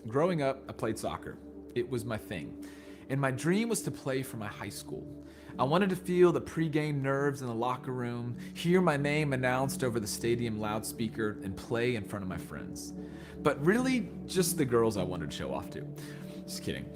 Growing up, I played soccer. It was my thing. And my dream was to play for my high school. I wanted to feel the pregame nerves in the locker room, hear my name announced over the stadium loudspeaker, and play in front of my friends. But really, just the girls I wanted to show off to. Just kidding.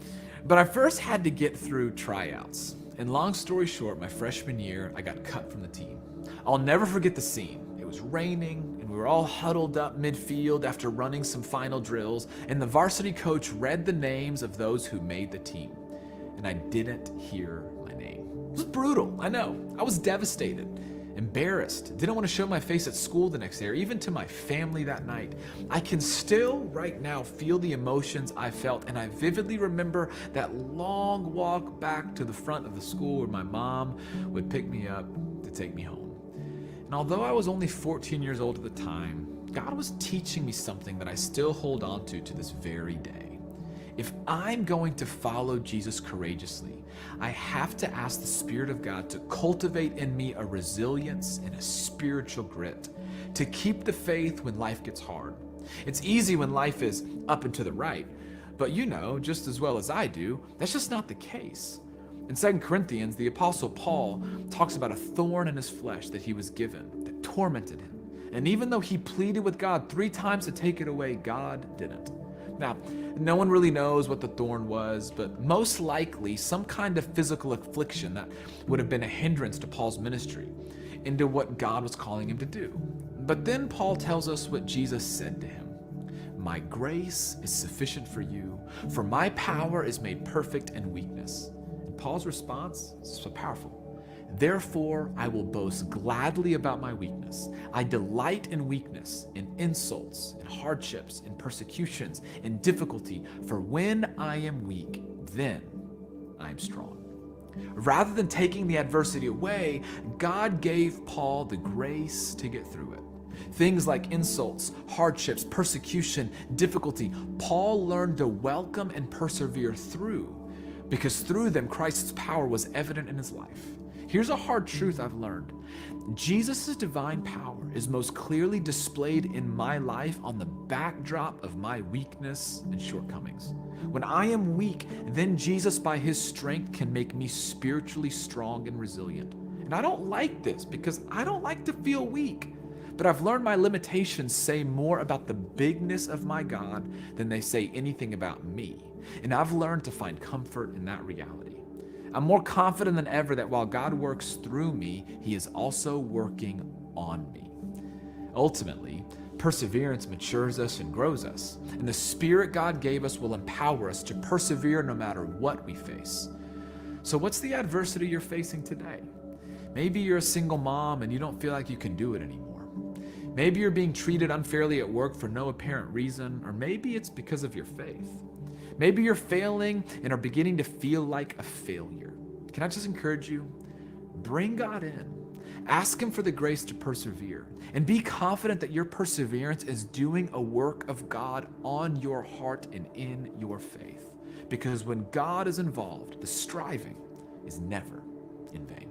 But I first had to get through tryouts. And long story short, my freshman year, I got cut from the team. I'll never forget the scene. It was raining, and we were all huddled up midfield after running some final drills, and the varsity coach read the names of those who made the team. And I didn't hear my name. It was brutal, I know. I was devastated, embarrassed, didn't want to show my face at school the next day or even to my family that night. I can still, right now, feel the emotions I felt, and I vividly remember that long walk back to the front of the school where my mom would pick me up to take me home. And although I was only 14 years old at the time, God was teaching me something that I still hold on to this very day. If I'm going to follow Jesus courageously, I have to ask the Spirit of God to cultivate in me a resilience and a spiritual grit, to keep the faith when life gets hard. It's easy when life is up and to the right, but you know, just as well as I do, that's just not the case. In 2 Corinthians, the Apostle Paul talks about a thorn in his flesh that he was given that tormented him. And even though he pleaded with God 3 times to take it away, God didn't. Now, no one really knows what the thorn was, but most likely some kind of physical affliction that would have been a hindrance to Paul's ministry into what God was calling him to do. But then Paul tells us what Jesus said to him. My grace is sufficient for you, for my power is made perfect in weakness. Paul's response is so powerful. Therefore, I will boast gladly about my weakness. I delight in weakness, in insults, in hardships, in persecutions, in difficulty. For when I am weak, then I am strong. Rather than taking the adversity away, God gave Paul the grace to get through it. Things like insults, hardships, persecution, difficulty, Paul learned to welcome and persevere through, because through them, Christ's power was evident in his life. Here's a hard truth I've learned. Jesus' divine power is most clearly displayed in my life on the backdrop of my weakness and shortcomings. When I am weak, then Jesus, by his strength, can make me spiritually strong and resilient. And I don't like this because I don't like to feel weak. But I've learned my limitations say more about the bigness of my God than they say anything about me. And I've learned to find comfort in that reality. I'm more confident than ever that while God works through me, he is also working on me. Ultimately, perseverance matures us and grows us, and the Spirit God gave us will empower us to persevere no matter what we face. So what's the adversity you're facing today? Maybe you're a single mom and you don't feel like you can do it anymore. Maybe you're being treated unfairly at work for no apparent reason, or maybe it's because of your faith. Maybe you're failing and are beginning to feel like a failure. Can I just encourage you? Bring God in. Ask him for the grace to persevere, and be confident that your perseverance is doing a work of God on your heart and in your faith. Because when God is involved, the striving is never in vain.